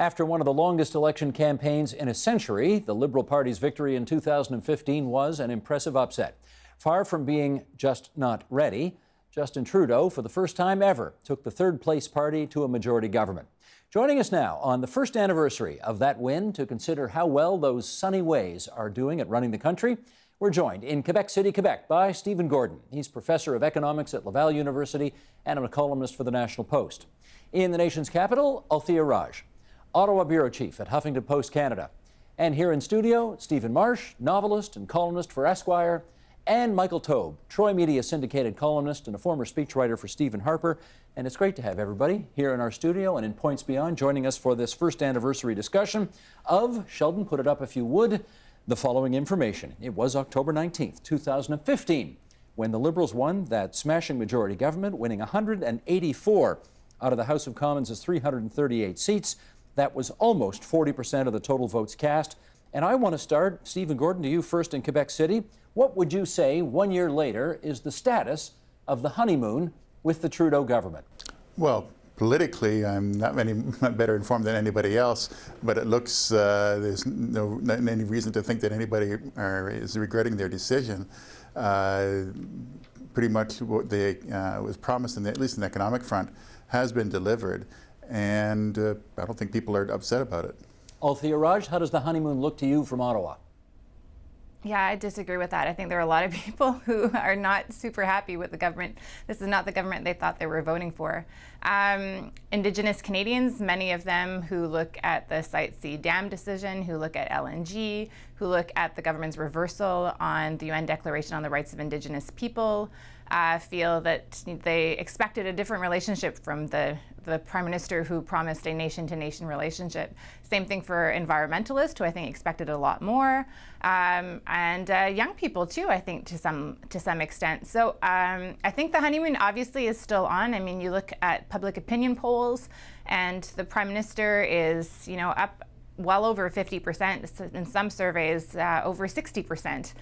After one of the longest election campaigns in a century, the Liberal Party's victory in 2015 was an impressive upset. Far from being just not ready, Justin Trudeau, for the first time ever, took the third-place party to a majority government. Joining us now on the first anniversary of that win to consider how well those sunny ways are doing at running the country, we're joined in Quebec City, Quebec, by Stephen Gordon. He's professor of economics at Laval University and a columnist for the National Post. In the nation's capital, Althea Raj, Ottawa bureau chief at Huffington Post Canada. And here in studio, Stephen Marsh, novelist and columnist for Esquire, and Michael Taube, Troy Media syndicated columnist and a former speechwriter for Stephen Harper. And it's great to have everybody here in our studio and in Points Beyond joining us for this first anniversary discussion of, Sheldon, put it up if you would, the following information. It was October 19th, 2015, when the Liberals won that smashing majority government, winning 184 out of the House of Commons' 338 seats. That was almost 40% of the total votes cast. And I want to start, Stephen Gordon, to you first in Quebec City. What would you say 1 year later is the status of the honeymoon with the Trudeau government? Well, politically, I'm not better informed than anybody else, but it looks there's not any reason to think that anybody is regretting their decision. Pretty much what they was promised, at least in the economic front, has been delivered, and I don't think people are upset about it. Althea Raj, how does the honeymoon look to you from Ottawa? Yeah, I disagree with that. I think there are a lot of people who are not super happy with the government. This is not the government they thought they were voting for. Indigenous Canadians, many of them who look at the Site C dam decision, who look at LNG, who look at the government's reversal on the UN Declaration on the Rights of Indigenous People, feel that they expected a different relationship from the Prime Minister who promised a nation-to-nation relationship. Same thing for environmentalists, who I think expected a lot more, and young people too, I think, to some extent. So I think the honeymoon obviously is still on. I mean, you look at public opinion polls, and the Prime Minister is, up well over 50%, in some surveys over 60%.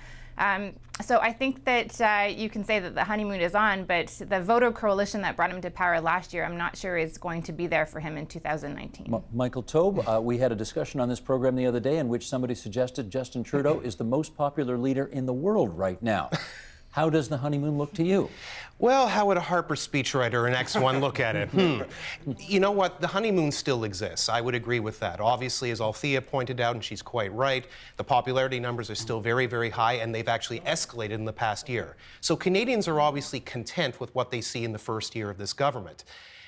So I think that you can say that the honeymoon is on, but the voter coalition that brought him to power last year, I'm not sure is going to be there for him in 2019. Michael Taube, we had a discussion on this program the other day in which somebody suggested Justin Trudeau is the most popular leader in the world right now. How does the honeymoon look to you? Well, how would a Harper speechwriter or an X1 look at it? You know what? The honeymoon still exists. I would agree with that. Obviously, as Althea pointed out, and she's quite right, the popularity numbers are still very, very high, and they've actually escalated in the past year. So Canadians are obviously content with what they see in the first year of this government.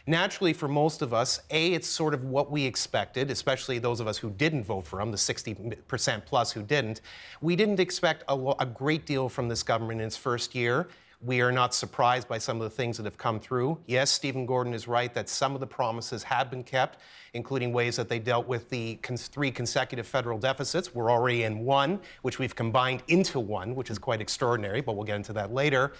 Naturally, for most of us, it's sort of what we expected, especially those of us who didn't vote for him, the 60% plus who didn't. We didn't expect a great deal from this government in its first year. We are not surprised by some of the things that have come through. Yes, Stephen Gordon is right that some of the promises have been kept, including ways that they dealt with the 3 consecutive federal deficits. We're already in one, which we've combined into one, which is quite extraordinary, but we'll get into that later.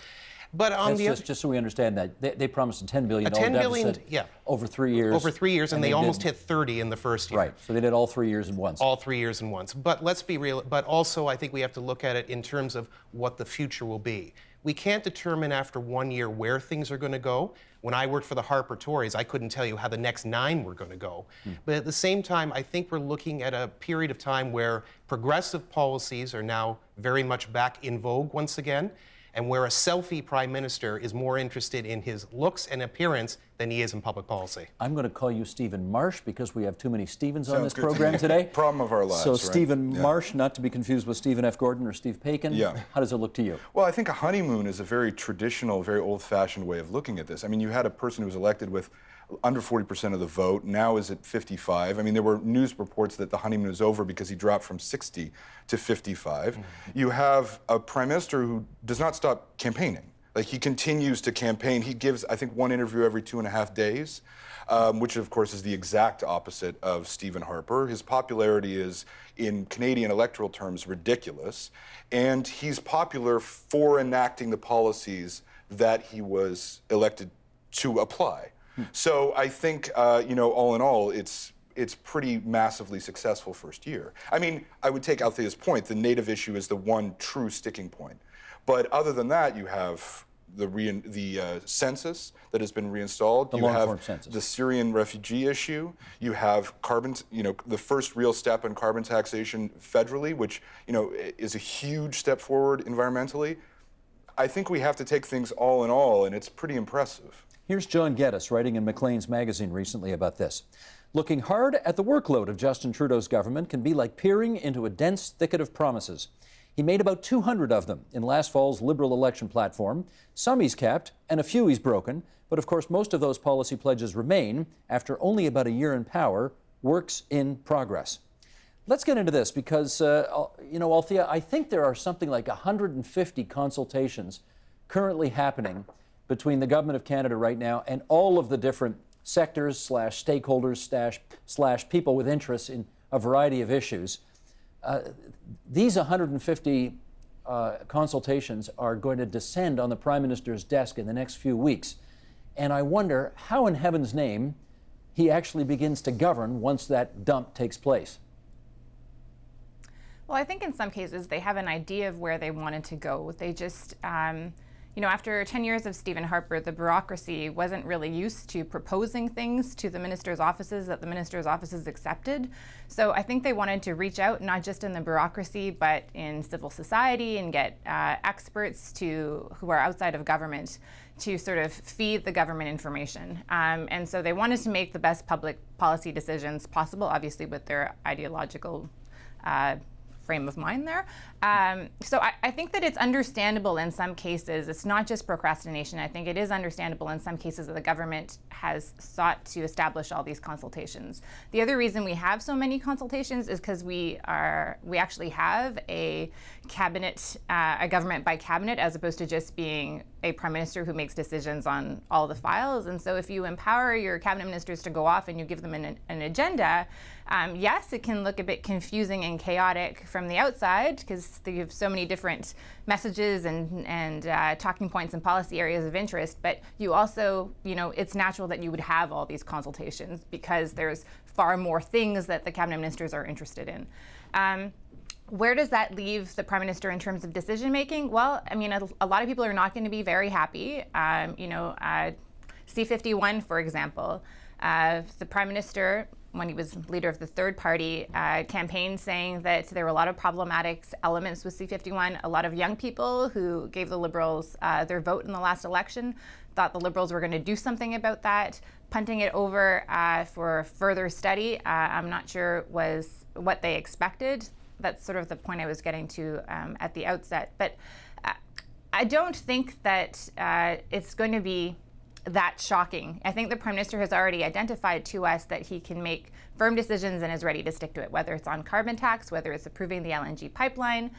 But on just so we understand that, they promised a $10 billion deficit over 3 years. Over 3 years, and they almost hit 30 in the first year. Right, so they did all 3 years in once. All 3 years in once. But let's be real, but also I think we have to look at it in terms of what the future will be. We can't determine after 1 year where things are going to go. When I worked for the Harper Tories, I couldn't tell you how the next 9 were going to go. But at the same time, I think we're looking at a period of time where progressive policies are now very much back in vogue once again, and where a selfie prime minister is more interested in his looks and appearance than he is in public policy. I'm going to call you Stephen Marsh because we have too many Stephens on this program today. Problem of our lives, So right? Stephen Marsh, not to be confused with Stephen F. Gordon or Steve Paikin. Yeah. How does it look to you? Well, I think a honeymoon is a very traditional, very old-fashioned way of looking at this. I mean, you had a person who was elected with under 40% of the vote, now is at 55. I mean, there were news reports that the honeymoon is over because he dropped from 60 to 55. You have a prime minister who does not stop campaigning. Like, he continues to campaign. He gives, I think, one interview every 2.5 days, which, of course, is the exact opposite of Stephen Harper. His popularity is, in Canadian electoral terms, ridiculous. And he's popular for enacting the policies that he was elected to apply. So I think, all in all, it's pretty massively successful first year. I mean, I would take Althea's point. The native issue is the one true sticking point. But other than that, you have the census that has been reinstalled. You long-form have census. the Syrian refugee issue. You have carbon, the first real step in carbon taxation federally, which, is a huge step forward environmentally. I think we have to take things all in all, and it's pretty impressive. Here's John Geddes writing in Maclean's magazine recently about this. Looking hard at the workload of Justin Trudeau's government can be like peering into a dense thicket of promises. He made about 200 of them in last fall's Liberal election platform. Some he's kept, and a few he's broken. But of course, most of those policy pledges remain, after only about a year in power, works in progress. Let's get into this because, Althea, I think there are something like 150 consultations currently happening between the Government of Canada right now and all of the different sectors / stakeholders / people with interests in a variety of issues. These 150 consultations are going to descend on the Prime Minister's desk in the next few weeks. And I wonder how in heaven's name he actually begins to govern once that dump takes place. Well, I think in some cases they have an idea of where they wanted to go. They just, after 10 years of Stephen Harper, the bureaucracy wasn't really used to proposing things to the minister's offices that the minister's offices accepted. So I think they wanted to reach out, not just in the bureaucracy, but in civil society and get experts who are outside of government to sort of feed the government information. And so they wanted to make the best public policy decisions possible, obviously with their ideological frame of mind there. So I think that it's understandable in some cases. It's not just procrastination. I think it is understandable in some cases that the government has sought to establish all these consultations. The other reason we have so many consultations is because we actually have a cabinet, a government by cabinet, as opposed to just being a prime minister who makes decisions on all the files. And so if you empower your cabinet ministers to go off and you give them an agenda, yes, it can look a bit confusing and chaotic from the outside because they have so many different messages and talking points and policy areas of interest. But you also, it's natural that you would have all these consultations because there's far more things that the cabinet ministers are interested in. Where does that leave the Prime Minister in terms of decision making? Well, I mean, a lot of people are not going to be very happy. C-51, for example, the Prime Minister, when he was leader of the third party, campaigned saying that there were a lot of problematic elements with C-51. A lot of young people who gave the Liberals their vote in the last election thought the Liberals were going to do something about that. Punting it over for further study, I'm not sure was what they expected. That's sort of the point I was getting to at the outset. But I don't think that it's going to be that shocking. I think the Prime Minister has already identified to us that he can make firm decisions and is ready to stick to it, whether it's on carbon tax, whether it's approving the LNG pipeline,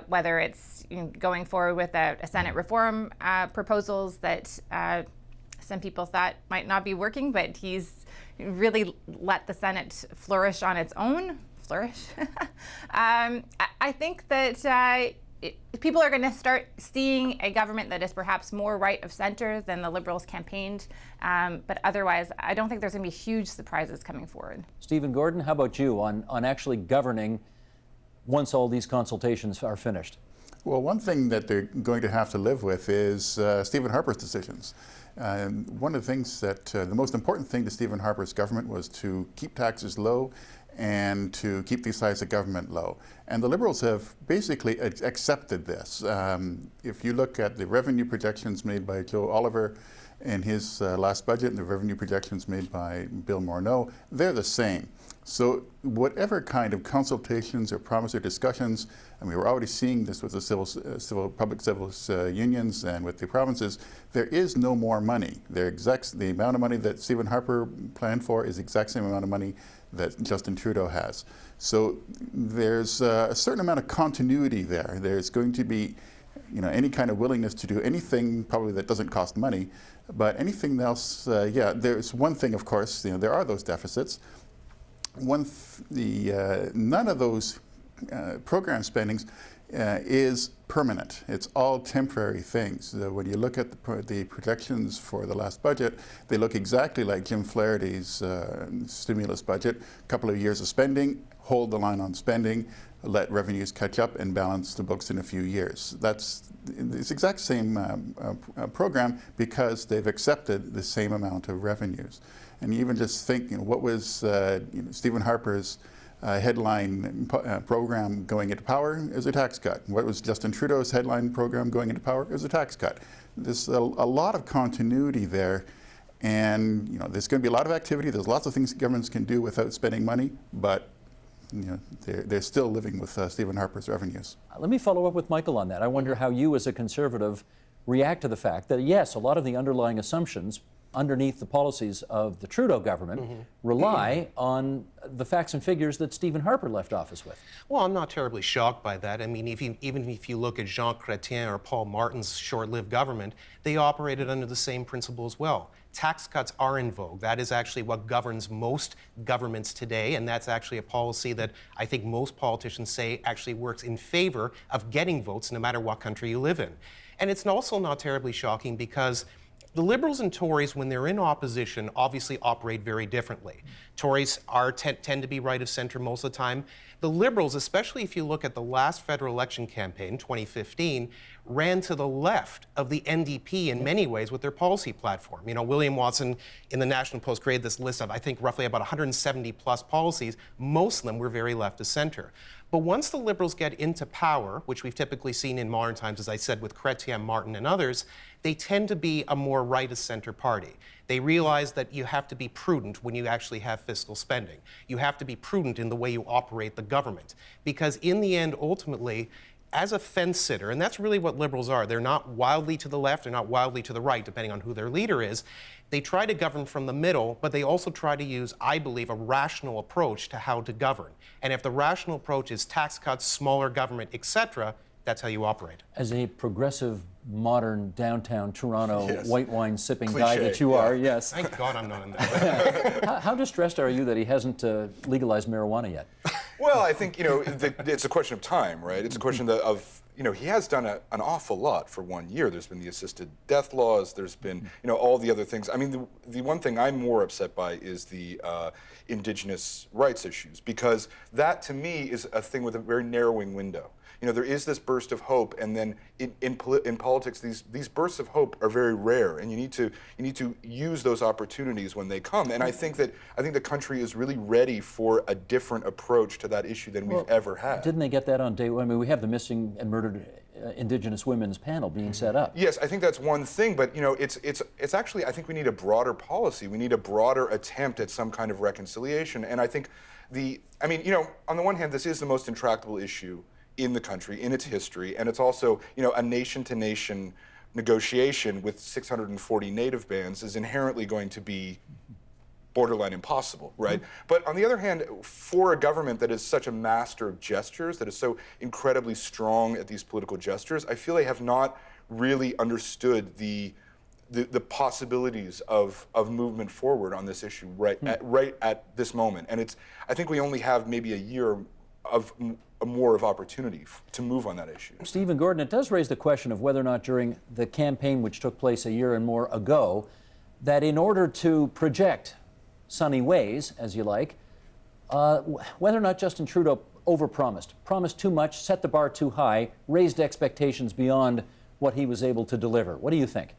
whether it's going forward with a Senate reform proposals that some people thought might not be working, but he's really let the Senate flourish on its own. I think that people are going to start seeing a government that is perhaps more right of center than the Liberals campaigned. But otherwise, I don't think there's going to be huge surprises coming forward. Stephen Gordon, how about you on actually governing once all these consultations are finished? Well, one thing that they're going to have to live with is Stephen Harper's decisions. One of the things that the most important thing to Stephen Harper's government was to keep taxes low and to keep the size of government low. And the Liberals have basically accepted this. If you look at the revenue projections made by Joe Oliver in his last budget and the revenue projections made by Bill Morneau, they're the same. So whatever kind of consultations or promise or discussions, and we were already seeing this with the public civil unions and with the provinces, there is no more money. The amount of money that Stephen Harper planned for is the exact same amount of money that Justin Trudeau has. So there's a certain amount of continuity there. There's going to be any kind of willingness to do anything probably that doesn't cost money, but anything else, there's one thing, of course, there are those deficits. None of those program spendings is permanent. It's all temporary things. When you look at the projections for the last budget, they look exactly like Jim Flaherty's stimulus budget. A couple of years of spending, hold the line on spending, let revenues catch up and balance the books in a few years. It's the exact same program because they've accepted the same amount of revenues. And you even just think, what was Stephen Harper's headline program going into power? Is a tax cut. What was Justin Trudeau's headline program going into power? Is a tax cut. There's a lot of continuity there, and there's going to be a lot of activity. There's lots of things governments can do without spending money, but they're still living with Stephen Harper's revenues. Let me follow up with Michael on that. I wonder how you, as a Conservative, react to the fact that, yes, a lot of the underlying assumptions underneath the policies of the Trudeau government rely on the facts and figures that Stephen Harper left office with. Well, I'm not terribly shocked by that. I mean, even if you look at Jean Chrétien or Paul Martin's short-lived government, they operated under the same principle as well. Tax cuts are in vogue. That is actually what governs most governments today, and that's actually a policy that I think most politicians say actually works in favor of getting votes no matter what country you live in. And it's also not terribly shocking because the Liberals and Tories, when they're in opposition, obviously operate very differently. Tories tend to be right of center most of the time. The Liberals, especially if you look at the last federal election campaign, 2015, ran to the left of the NDP in many ways with their policy platform. William Watson in the National Post created this list of, I think, roughly about 170 plus policies. Most of them were very left of center. But once the Liberals get into power, which we've typically seen in modern times, as I said, with Chrétien, Martin, and others, they tend to be a more right-of-center party. They realize that you have to be prudent when you actually have fiscal spending. You have to be prudent in the way you operate the government. Because in the end, ultimately, as a fence sitter, and that's really what Liberals are, they're not wildly to the left, they're not wildly to the right, depending on who their leader is. They try to govern from the middle, but they also try to use, I believe, a rational approach to how to govern. And if the rational approach is tax cuts, smaller government, etc., that's how you operate. As a progressive, modern, downtown Toronto, white wine sipping Cliché, guy that you are, yes. Thank God I'm not in that. How distressed are you that he hasn't legalized marijuana yet? Well, I think, it's a question of time, right? It's a question of, he has done an awful lot for 1 year. There's been the assisted death laws. There's been, all the other things. I mean, the one thing I'm more upset by is the Indigenous rights issues, because that, to me, is a thing with a very narrowing window. There is this burst of hope, and then in politics, these bursts of hope are very rare, and you need to use those opportunities when they come. And I think the country is really ready for a different approach to that issue than we've ever had. Didn't they get that on day one? I mean, we have the missing and murdered Indigenous women's panel being set up. Yes, I think that's one thing, but it's actually, I think we need a broader policy. We need a broader attempt at some kind of reconciliation. And I think on the one hand, this is the most intractable issue in the country, in its history, and it's also, a nation-to-nation negotiation with 640 native bands is inherently going to be borderline impossible, right? But on the other hand, for a government that is such a master of gestures, that is so incredibly strong at these political gestures, I feel they have not really understood the possibilities of movement forward on this issue right at this moment. And I think we only have maybe a year of more of opportunity to move on that issue. Stephen Gordon, it does raise the question of whether or not during the campaign which took place a year and more ago, that in order to project sunny ways, as you like, whether or not Justin Trudeau promised too much, set the bar too high, raised expectations beyond what he was able to deliver. What do you think?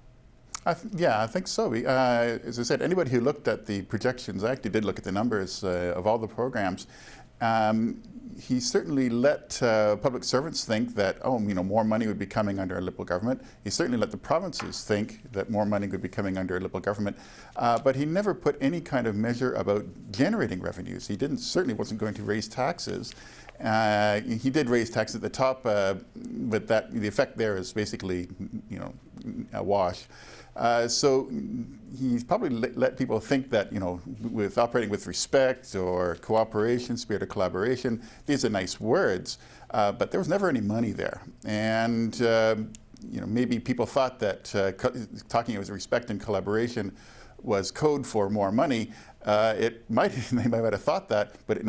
I think so. As I said, anybody who looked at the projections, I actually did look at the numbers of all the programs. He certainly let public servants think that, more money would be coming under a Liberal government. He certainly let the provinces think that more money would be coming under a Liberal government. But he never put any kind of measure about generating revenues. He certainly wasn't going to raise taxes. He did raise taxes at the top, but the effect there is basically, a wash. So he's probably let people think that, with operating with respect or cooperation, spirit of collaboration, these are nice words, but there was never any money there. And, maybe people thought that talking with respect and collaboration was code for more money. They might have thought that, but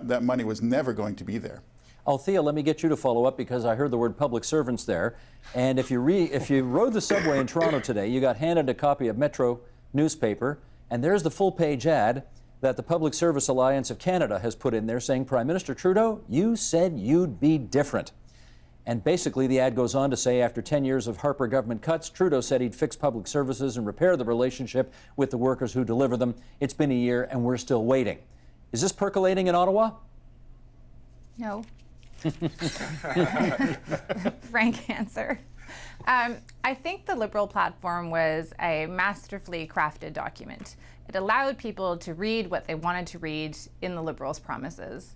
that money was never going to be there. Althea, let me get you to follow up because I heard the word public servants there. And if you rode the subway in Toronto today, you got handed a copy of Metro newspaper, and there's the full-page ad that the Public Service Alliance of Canada has put in there saying, Prime Minister Trudeau, you said you'd be different. And basically the ad goes on to say after 10 years of Harper government cuts, Trudeau said he'd fix public services and repair the relationship with the workers who deliver them. It's been a year and we're still waiting. Is this percolating in Ottawa? No. Frank answer. I think the Liberal platform was a masterfully crafted document. It allowed people to read what they wanted to read in the Liberals' promises.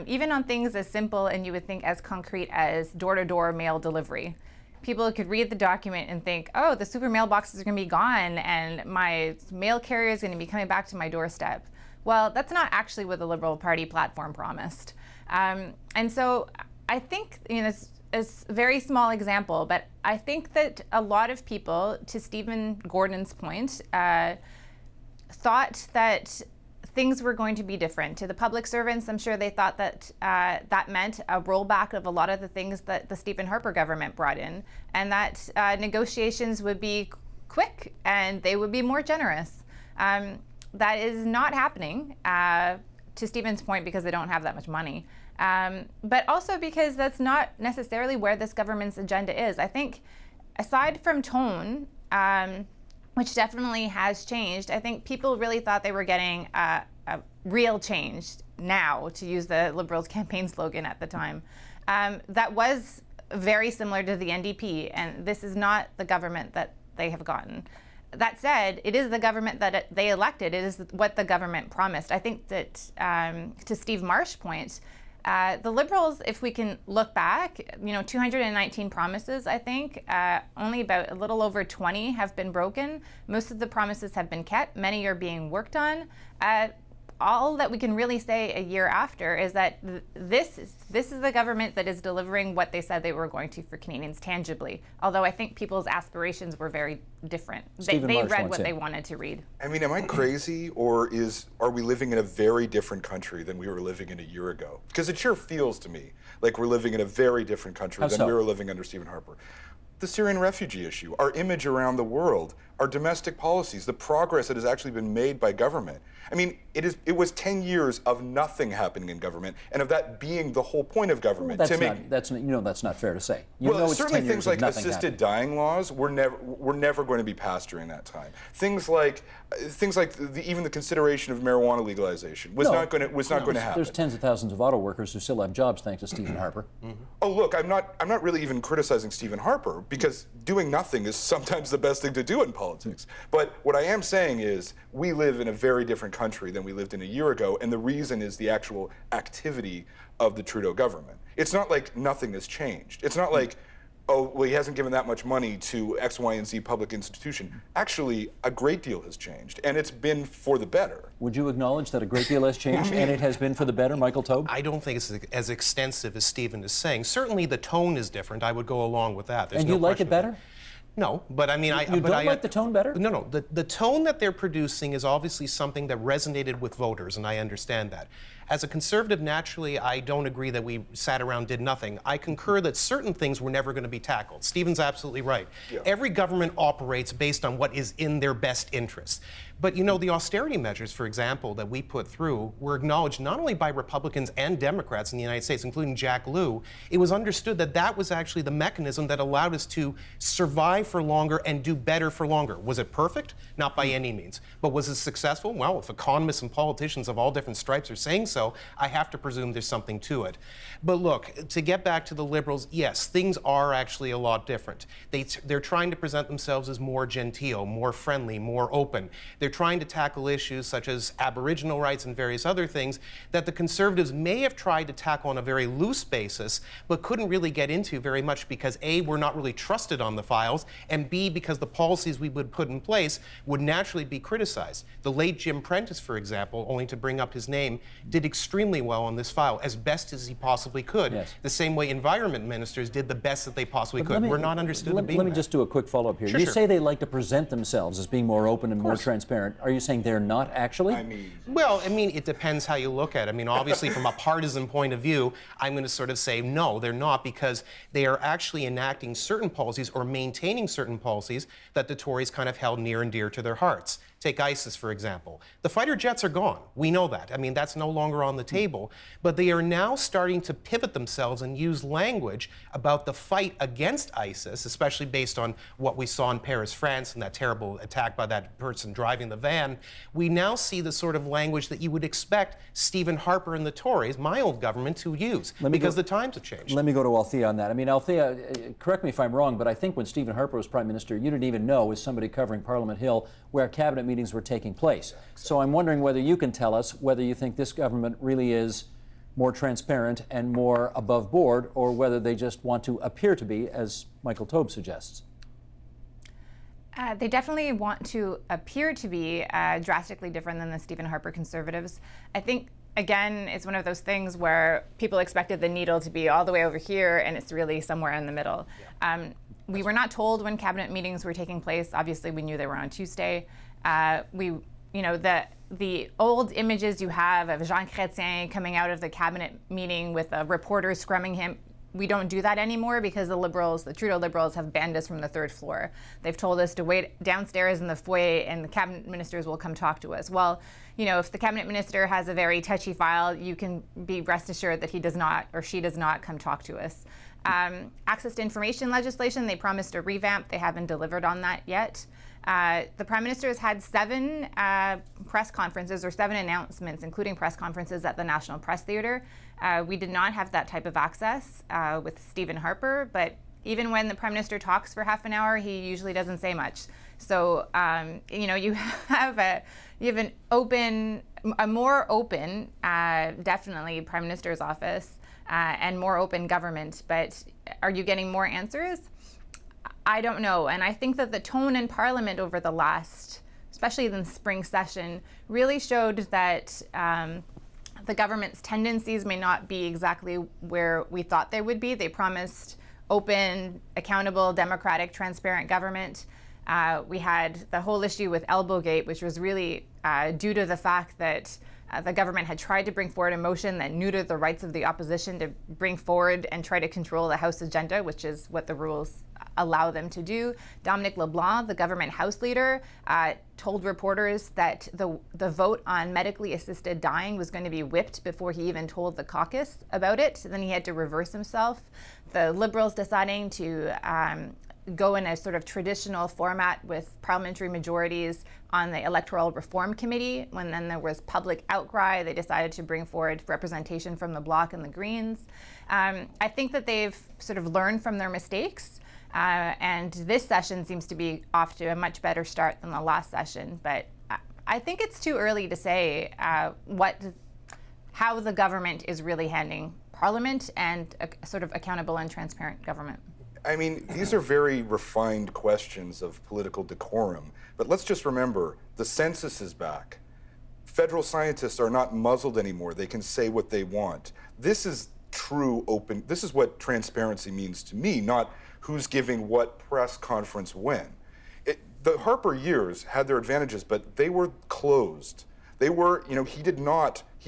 Even on things as simple and you would think as concrete as door-to-door mail delivery. People could read the document and think, oh, the super mailboxes are going to be gone and my mail carrier is going to be coming back to my doorstep. Well, that's not actually what the Liberal Party platform promised. And so I think, it's a very small example, but I think that a lot of people, to Stephen Gordon's point, thought that things were going to be different. To the public servants, I'm sure they thought that that meant a rollback of a lot of the things that the Stephen Harper government brought in, and that negotiations would be quick and they would be more generous. That is not happening, to Stephen's point, because they don't have that much money. But also because that's not necessarily where this government's agenda is. I think, aside from tone, which definitely has changed, I think people really thought they were getting a real change now, to use the Liberals' campaign slogan at the time. That was very similar to the NDP, and this is not the government that they have gotten. That said, it is the government that they elected. It is what the government promised. I think that, to Steve Marsh's point, the Liberals, if we can look back, 219 promises, I think, only about a little over 20 have been broken. Most of the promises have been kept. Many are being worked on. All that we can really say a year after is that this is the government that is delivering what they said they were going to for Canadians tangibly. Although I think people's aspirations were very different. They read what they wanted to read. I mean, am I crazy, or are we living in a very different country than we were living in a year ago? Because it sure feels to me like we're living in a very different country than we were living under Stephen Harper. The Syrian refugee issue, our image around the world, our domestic policies, the progress that has actually been made by government. I mean, it was 10 years of nothing happening in government, and of that being the whole point of government. Well, that's not fair to say. Certainly things like assisted dying laws were never going to be passed during that time. Things like even the consideration of marijuana legalization was not going to happen. There's tens of thousands of auto workers who still have jobs thanks to Stephen Harper. Mm-hmm. Oh, look, I'm not really even criticizing Stephen Harper, because doing nothing is sometimes the best thing to do in politics. But what I am saying is we live in a very different country than we lived in a year ago, and the reason is the actual activity of the Trudeau government. It's not like nothing has changed. It's not like, oh, well, he hasn't given that much money to X, Y, and Z public institution. Actually, a great deal has changed, and it's been for the better. Would you acknowledge that a great deal has changed and it has been for the better, Michael Taube? I don't think it's as extensive as Stephen is saying. Certainly the tone is different. I would go along with that. And you like it better? No, but I mean, you don't like the tone better? No. The tone that they're producing is obviously something that resonated with voters, and I understand that. As a conservative, naturally, I don't agree that we sat around, did nothing. I concur that certain things were never going to be tackled. Stephen's absolutely right. Yeah. Every government operates based on what is in their best interest. But the austerity measures, for example, that we put through were acknowledged not only by Republicans and Democrats in the United States, including Jack Lew. It was understood that that was actually the mechanism that allowed us to survive for longer and do better for longer. Was it perfect? Not by any means. But was it successful? Well, if economists and politicians of all different stripes are saying so, I have to presume there's something to it. But look, to get back to the Liberals, yes, things are actually a lot different. They're trying to present themselves as more genteel, more friendly, more open. They're trying to tackle issues such as Aboriginal rights and various other things that the Conservatives may have tried to tackle on a very loose basis, but couldn't really get into very much because A, we're not really trusted on the files, and B, because the policies we would put in place would naturally be criticized. The late Jim Prentice, for example, only to bring up his name, did extremely well on this file, as best as he possibly could. Yes. The same way environment ministers did the best that they possibly could. We're not understood in being Let me that. just do a quick follow-up here. Sure, You sure. say they like to present themselves as being more open and more transparent. Are you saying they're not actually? Well, I mean, it depends how you look at it. I mean, obviously, from a partisan point of view, I'm going to sort of say, no, they're not, because they are actually enacting certain policies or maintaining certain policies that the Tories kind of held near and dear to their hearts. Take ISIS, for example. The fighter jets are gone. We know that. I mean, that's no longer on the table. But they are now starting to pivot themselves and use language about the fight against ISIS, especially based on what we saw in Paris, France, and that terrible attack by that person driving the van. We now see the sort of language that you would expect Stephen Harper and the Tories, my old government, to use, because the times have changed. Let me go to Althea on that. I mean, Althea, correct me if I'm wrong, but I think when Stephen Harper was Prime Minister, you didn't even know, as somebody covering Parliament Hill, where cabinet meetings were taking place. So I'm wondering whether you can tell us whether you think this government really is more transparent and more above board, or whether they just want to appear to be, as Michael Taube suggests. They definitely want to appear to be drastically different than the Stephen Harper Conservatives. I think, again, it's one of those things where people expected the needle to be all the way over here, and it's really somewhere in the middle. We were not told when cabinet meetings were taking place. Obviously, we knew they were on Tuesday. The old images you have of Jean Chrétien coming out of the cabinet meeting with a reporter scrumming him, we don't do that anymore because the Trudeau Liberals have banned us from the third floor. They've told us to wait downstairs in the foyer and the cabinet ministers will come talk to us. Well, if the cabinet minister has a very touchy file, you can be rest assured that he does not or she does not come talk to us. Access to information legislation, they promised a revamp. They haven't delivered on that yet. The Prime Minister has had 7 press conferences or 7 announcements, including press conferences at the National Press Theatre. We did not have that type of access with Stephen Harper, but even when the Prime Minister talks for half an hour, he usually doesn't say much. So, you have a more open, definitely Prime Minister's office and more open government, but are you getting more answers? I don't know, and I think that the tone in Parliament over the last, especially in the spring session, really showed that the government's tendencies may not be exactly where we thought they would be. They promised open, accountable, democratic, transparent government. We had the whole issue with Elbowgate, which was really due to the fact that the government had tried to bring forward a motion that neutered the rights of the opposition to bring forward and try to control the House agenda, which is what the rules allow them to do. Dominic LeBlanc, the government House leader, told reporters that the vote on medically assisted dying was going to be whipped before he even told the caucus about it. Then he had to reverse himself. The Liberals deciding to go in a sort of traditional format with parliamentary majorities on the Electoral Reform Committee. When then there was public outcry, they decided to bring forward representation from the Bloc and the Greens. I think that they've sort of learned from their mistakes. And this session seems to be off to a much better start than the last session. But I think it's too early to say how the government is really handling Parliament and a sort of accountable and transparent government. I mean, these are very refined questions of political decorum. But let's just remember, the census is back. Federal scientists are not muzzled anymore. They can say what they want. This is true open. This is what transparency means to me, not who's giving what press conference when. The Harper years had their advantages, but they were closed. They were, he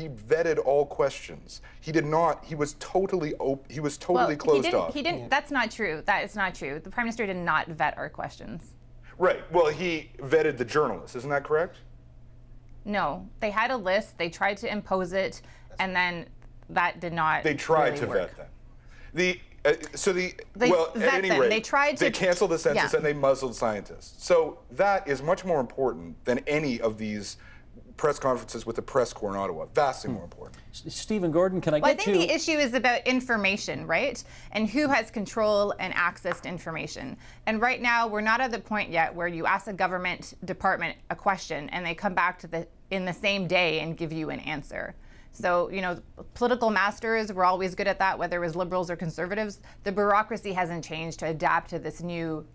vetted all questions. He was totally closed off. He didn't, that's not true. That is not true. The Prime Minister did not vet our questions. Right, well, he vetted the journalists, isn't that correct? No, they had a list, they tried to impose it, and then that did not They tried really to work. vet them. At any rate, they canceled the census and they muzzled scientists. So that is much more important than any of these press conferences with the press corps in Ottawa. Vastly more important. Stephen Gordon, can I I get think you? the issue is about information, right? And who has control and access to information. And right now, we're not at the point yet where you ask a government department a question and they come back in the same day and give you an answer. So, political masters were always good at that, whether it was Liberals or Conservatives. The bureaucracy hasn't changed to adapt to this new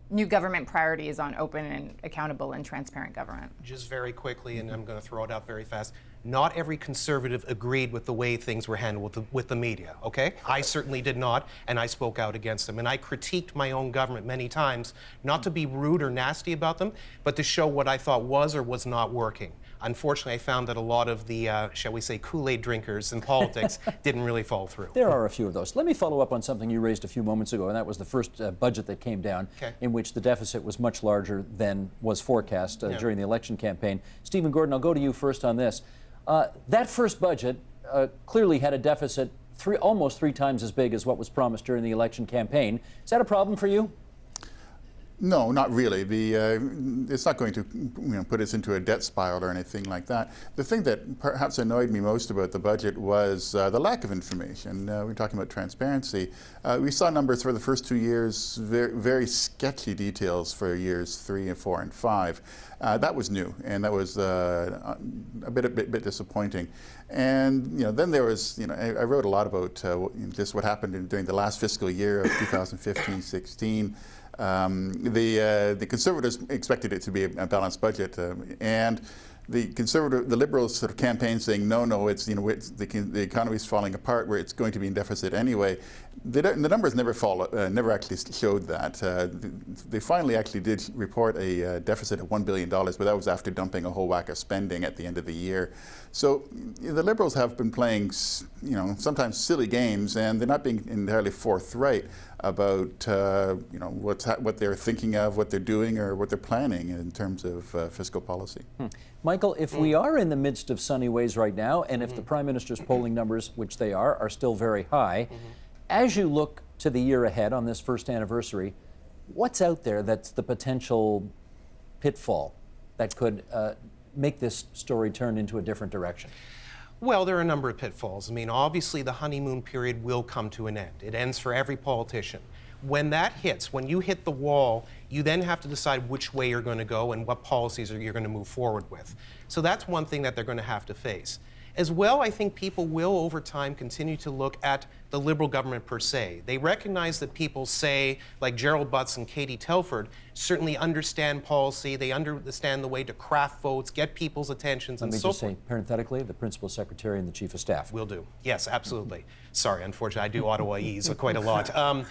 new government priorities on open and accountable and transparent government. Just very quickly, and I'm going to throw it out very fast. Not every conservative agreed with the way things were handled with the media, okay? I certainly did not, and I spoke out against them. And I critiqued my own government many times, not to be rude or nasty about them, but to show what I thought was or was not working. Unfortunately, I found that a lot of the, shall we say, Kool-Aid drinkers in politics didn't really fall through. There are a few of those. Let me follow up on something you raised a few moments ago, and that was the first budget that came down, in which the deficit was much larger than was forecast during the election campaign. Stephen Gordon, I'll go to you first on this. That first budget clearly had a deficit almost three times as big as what was promised during the election campaign. Is that a problem for you? No, not really. It's not going to put us into a debt spiral or anything like that. The thing that perhaps annoyed me most about the budget was the lack of information. We're talking about transparency. We saw numbers for the first 2 years, very sketchy details for years 3 and 4 and 5. That was new, and that was a bit disappointing. And then there was, I wrote a lot about just what happened during the last fiscal year of 2015-16. The Conservatives expected it to be a balanced budget, and the Liberals sort of campaigned saying, no, it's the economy's falling apart, where it's going to be in deficit anyway. The numbers never actually showed that. They finally actually did report a deficit of $1 billion, but that was after dumping a whole whack of spending at the end of the year. So the Liberals have been playing, sometimes silly games, and they're not being entirely forthright about what they're thinking of, what they're doing, or what they're planning in terms of fiscal policy. Michael, if we are in the midst of sunny ways right now, and if the Prime Minister's polling numbers, which they are still very high, as you look to the year ahead on this first anniversary, what's out there that's the potential pitfall that could make this story turn into a different direction? Well, there are a number of pitfalls. I mean, obviously the honeymoon period will come to an end. It ends for every politician. When that hits, when you hit the wall, you then have to decide which way you're going to go and what policies you're going to move forward with. So that's one thing that they're going to have to face. As well, I think people will, over time, continue to look at the Liberal government per se. They recognize that people say, like Gerald Butts and Katie Telford, certainly understand policy, they understand the way to craft votes, get people's attentions, and so forth. Let me just say, parenthetically, the Principal Secretary and the Chief of Staff. Will do. Yes, absolutely. Sorry, unfortunately, I do Ottawaese quite a lot.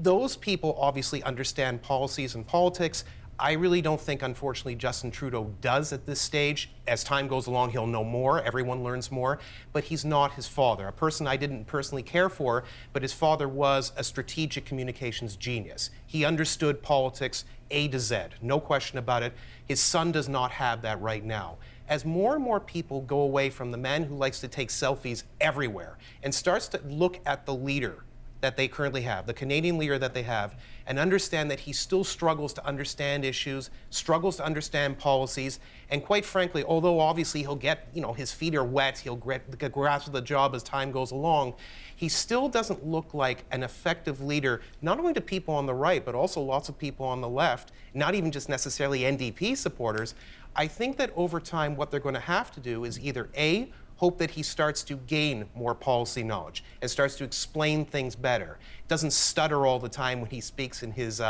Those people obviously understand policies and politics. I really don't think, unfortunately, Justin Trudeau does at this stage. As time goes along, he'll know more. Everyone learns more. But he's not his father, a person I didn't personally care for, but his father was a strategic communications genius. He understood politics A to Z, no question about it. His son does not have that right now. As more and more people go away from the man who likes to take selfies everywhere and starts to look at the leader that they currently have, the Canadian leader that they have, and understand that he still struggles to understand issues, struggles to understand policies, and quite frankly, although obviously he'll get, his feet are wet, he'll get grasp of the job as time goes along, he still doesn't look like an effective leader, not only to people on the right, but also lots of people on the left, not even just necessarily NDP supporters. I think that over time, what they're going to have to do is either A, hope that he starts to gain more policy knowledge and starts to explain things better. Doesn't stutter all the time when he speaks in his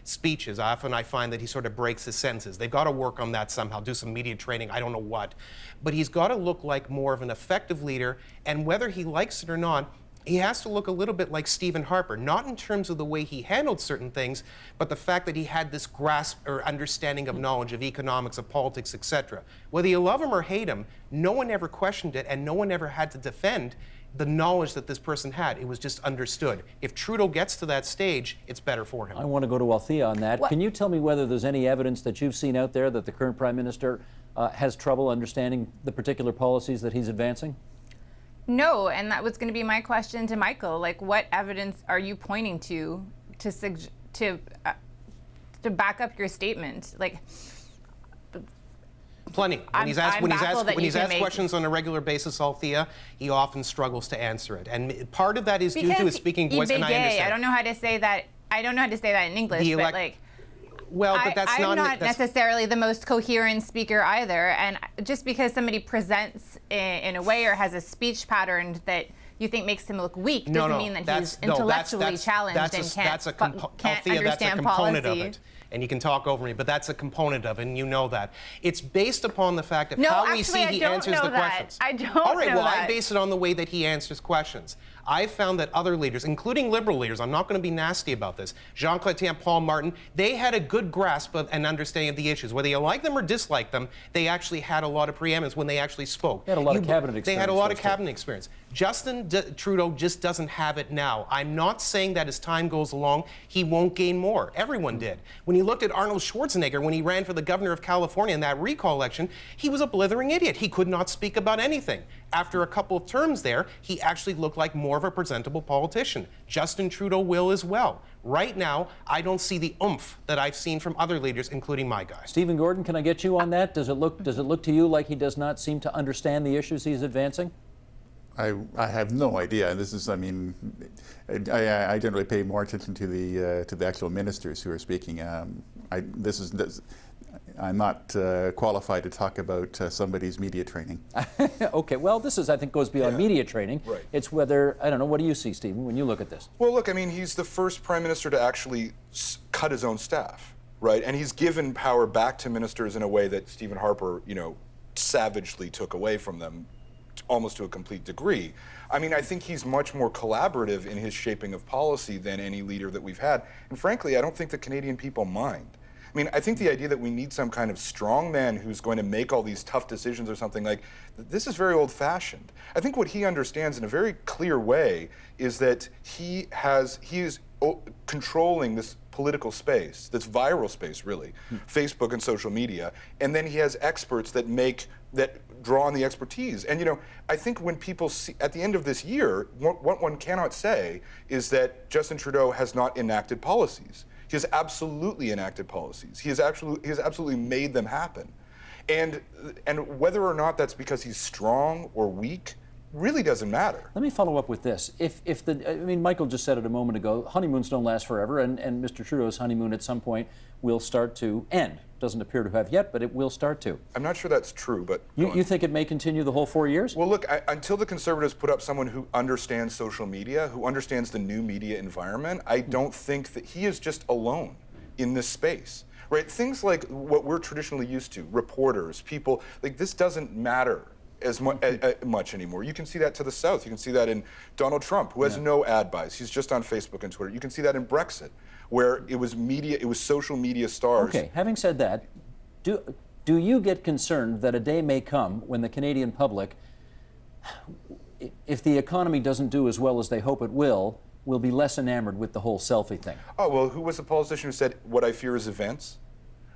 speeches. Often I find that he sort of breaks his sentences. They've got to work on that somehow, do some media training, I don't know what. But he's got to look like more of an effective leader, and whether he likes it or not, he has to look a little bit like Stephen Harper, not in terms of the way he handled certain things, but the fact that he had this grasp or understanding of knowledge of economics, of politics, etc. Whether you love him or hate him, no one ever questioned it, and no one ever had to defend the knowledge that this person had. It was just understood. If Trudeau gets to that stage, it's better for him. I want to go to Althea on that. Can you tell me whether there's any evidence that you've seen out there that the current Prime Minister has trouble understanding the particular policies that he's advancing? No, and that was going to be my question to Michael. Like, what evidence are you pointing to back up your statement? Like, plenty. When he's asked questions on a regular basis, Althea, he often struggles to answer it, and part of that is due to his speaking voice. And I understand. I don't know how to say that. I don't know how to say that in English, but like. Well, but that's I'm not necessarily the most coherent speaker either, and just because somebody presents in a way or has a speech pattern that you think makes him look weak No, doesn't no, mean that that's- he's no, intellectually challenged and can't Althea, that's a understand component policy. of it. And you can talk over me, but that's a component of it, and you know that. It's based upon the fact of No, how we actually, see I he don't answers know the that. questions. I don't All right, know well, I that. base it on the way that he answers questions. I found that other leaders, including Liberal leaders, I'm not going to be nasty about this, Jean Chrétien, Paul Martin, they had a good grasp of and understanding of the issues. Whether you like them or dislike them, they actually had a lot of preeminence when they actually spoke. They had a lot of cabinet They experience. had a lot of those two. cabinet experience. Justin Trudeau just doesn't have it now. I'm not saying that as time goes along, he won't gain more. Everyone did. When you looked at Arnold Schwarzenegger, when he ran for the governor of California in that recall election, he was a blithering idiot. He could not speak about anything. After a couple of terms there, he actually looked like more of a presentable politician. Justin Trudeau will as well. Right now, I don't see the oomph that I've seen from other leaders, including my guys. Stephen Gordon, can I get you on that? Does it look to you like he does not seem to understand the issues he's advancing? I have no idea. This is, I mean, I generally pay more attention to the actual ministers who are speaking. I'm not qualified to talk about somebody's media training. Okay, well, this is, I think, goes beyond media training. Right. It's whether, I don't know, what do you see, Stephen, when you look at this? Well, look, I mean, he's the first prime minister to actually cut his own staff, right? And he's given power back to ministers in a way that Stephen Harper, savagely took away from them, almost to a complete degree. I mean, I think he's much more collaborative in his shaping of policy than any leader that we've had. And frankly, I don't think the Canadian people mind. I mean, I think the idea that we need some kind of strong man who's going to make all these tough decisions or something like this is very old-fashioned. I think what he understands in a very clear way is that he is controlling this political space, this viral space, really, Facebook and social media, and then he has experts that draw on the expertise. And I think when people see at the end of this year, what one cannot say is that Justin Trudeau has not enacted policies. He has absolutely enacted policies. He has absolutely made them happen. And whether or not that's because he's strong or weak really doesn't matter. Let me follow up with this. Michael just said it a moment ago, honeymoons don't last forever, and Mr. Trudeau's honeymoon at some point will start to end. Doesn't appear to have yet, but it will start to. I'm not sure that's true, but... You think it may continue the whole 4 years? Well, look, until the Conservatives put up someone who understands social media, who understands the new media environment, I don't think that he is just alone in this space, right? Things like what we're traditionally used to, reporters, people, like this doesn't matter as much anymore. You can see that to the south. You can see that in Donald Trump, who has no ad buys. He's just on Facebook and Twitter. You can see that in Brexit, where it was social media stars. Okay, having said that, do you get concerned that a day may come when the Canadian public, if the economy doesn't do as well as they hope it will be less enamored with the whole selfie thing? Oh, well, who was the politician who said, what I fear is events?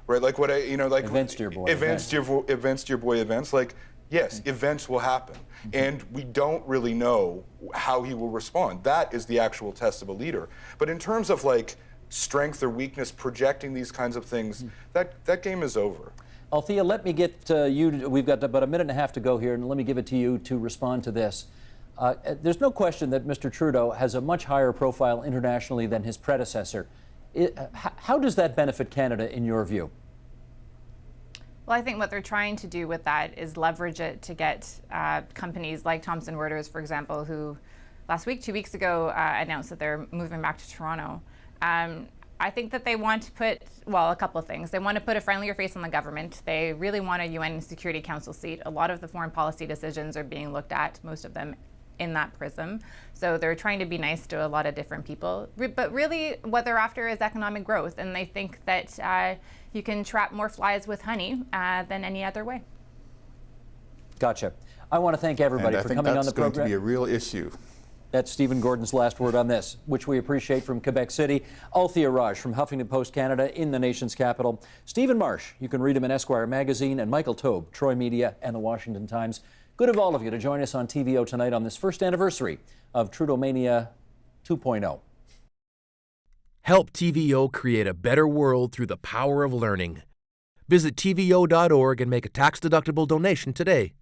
Right, like what events, dear boy. Events, dear boy, events. Like, yes, events will happen. And we don't really know how he will respond. That is the actual test of a leader. But in terms of like strength or weakness, projecting these kinds of things, that game is over. Althea, let me get you, we've got about a minute and a half to go here, and let me give it to you to respond to this. There's no question that Mr. Trudeau has a much higher profile internationally than his predecessor. How does that benefit Canada in your view? Well, I think what they're trying to do with that is leverage it to get companies like Thomson Reuters, for example, who last week, 2 weeks ago, announced that they're moving back to Toronto. I think that they want to put, well, a couple of things. They want to put a friendlier face on the government. They really want a UN Security Council seat. A lot of the foreign policy decisions are being looked at, most of them in that prism. So they're trying to be nice to a lot of different people. But really, what they're after is economic growth. And they think that you can trap more flies with honey than any other way. Gotcha. I want to thank everybody for coming on the program. I think that's going to be a real issue. That's Stephen Gordon's last word on this, which we appreciate from Quebec City. Althea Raj from Huffington Post Canada in the nation's capital. Stephen Marsh, you can read him in Esquire magazine, and Michael Taube, Troy Media and the Washington Times. Good of all of you to join us on TVO tonight on this first anniversary of Trudeau Mania 2.0. Help TVO create a better world through the power of learning. Visit TVO.org and make a tax-deductible donation today.